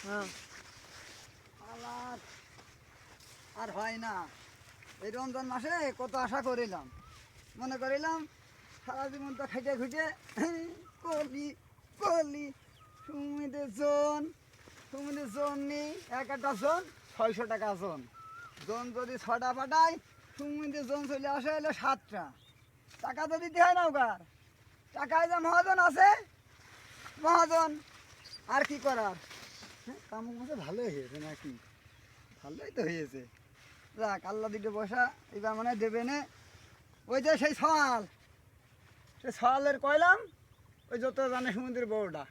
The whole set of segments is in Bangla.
হ্যাঁ আর হয় না। এই রমজান মাসে কত আশা করিলাম, মনে করিলাম সারা জীবন তো খেটে খুঁটে কলি কলি সুমিতে জোন নিই, এক একটা জোন 600 টাকা জোন। জোন যদি 6টা পাঠায়, সুমিতে জোন চলে আসে এলো 7টা। টাকা তো দিতে হয় না ওকার, টাকায় যে মহাজন আছে মহাজন, আর কি করার। হ্যাঁ কামুক মাসে ভালোই হয়েছে নাকি, ভালোই তো হয়েছে। যাক আল্লাহ দিতে পয়সা এবার মানে দেবে না। ওই যে সেই সওয়াল, সে সওয়ালের কইলাম, ওই যত জানে সমুদ্রের বউটা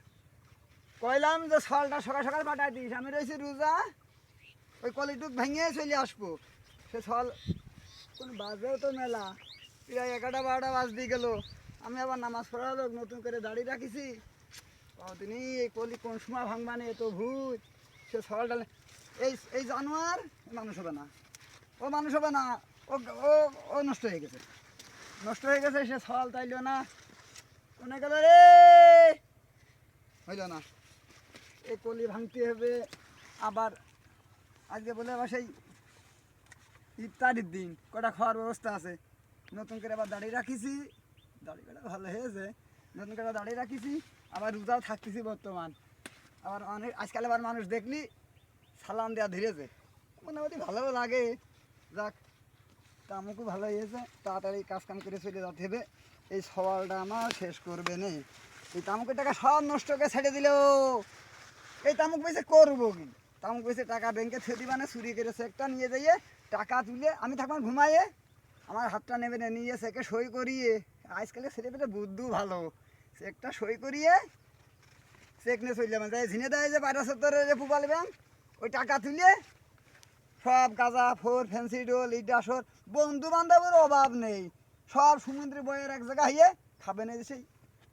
কইলাম যে সওয়ালটা সকাল সকাল পাঠাই দিস, আমি রয়েছি রোজা, ওই কলিটুক ভেঙে চলে আসবো। সে সওয়াল কোন বাজেও তো মেলা, প্রায় 11টা 12টা বাজ দিয়ে গেল। আমি আবার নামাজ পড়া লোক, নতুন করে দাঁড়িয়ে রাখিছি, তিনি এই কলি কোন সময় ভাঙবানে এত ভূত। সে সওয়ালটা এই এই জানোয়ার মানুষ হবে না, ও মানুষ হবে না, ও ও ও নষ্ট হয়ে গেছে, নষ্ট হয়ে গেছে। সে সওয়াল তাইল না, কোনে গেল রে, হইল না। এই কলি ভাঙতে হবে। আবার আজকে বলে আবার সেই ইফতারির দিন কটা খাওয়ার ব্যবস্থা আছে, নতুন করে আবার দাঁড়িয়ে রাখিছি, দাঁড়িয়ে ভালো হয়েছে, নতুন করে দাঁড়িয়ে রাখিছি। আবার রোজাও থাকতেছি বর্তমান। আবার অনেক আজকাল আবার মানুষ দেখলি সালাম দেওয়া ধীরেছে, মোটামুটি ভালো লাগে। যাক তামুকও ভালো হয়েছে, তাড়াতাড়ি কাজ কাম করে চলে যেতে হবে। এই সওয়ালটা আমার শেষ করবে না। এই তামুকের টাকা সব নষ্ট করে ছেড়ে দিল। এই তামুক পয়সা করবো কি, তামুক পয়সা টাকা ব্যাংকে ছেড়ে দিবানে, চুরি করে চেকটা নিয়ে যাইয়ে টাকা তুলে আমি থাকবার ঘুমাইয়ে, আমার হাতটা নেবে না, নিয়ে চেকে সই করিয়ে, আজকালের ছেলে পেলে বুদ্ধু ভালো, চেকটা সই করিয়ে চেক নিয়ে চলে যাবেন, যাই ঝিনে দেয় যে 1270 যে পুবাল ব্যাংক, ওই টাকা তুলে সব গাঁজা ফোর ফ্যান্সি ডোল ইটাসর বন্ধু বান্ধবের অভাব নেই, সব সমুদ্রে বইয়ের এক জায়গা হইয়ে খাবে না। সেই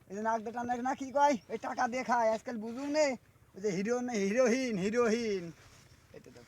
এই যে নাক দেটা না কি কয়, ওই টাকা দিয়ে খায়, আজকাল বুঝুন নে, ওই যে হিরো হিরোহীন হিরোহীন এটা তো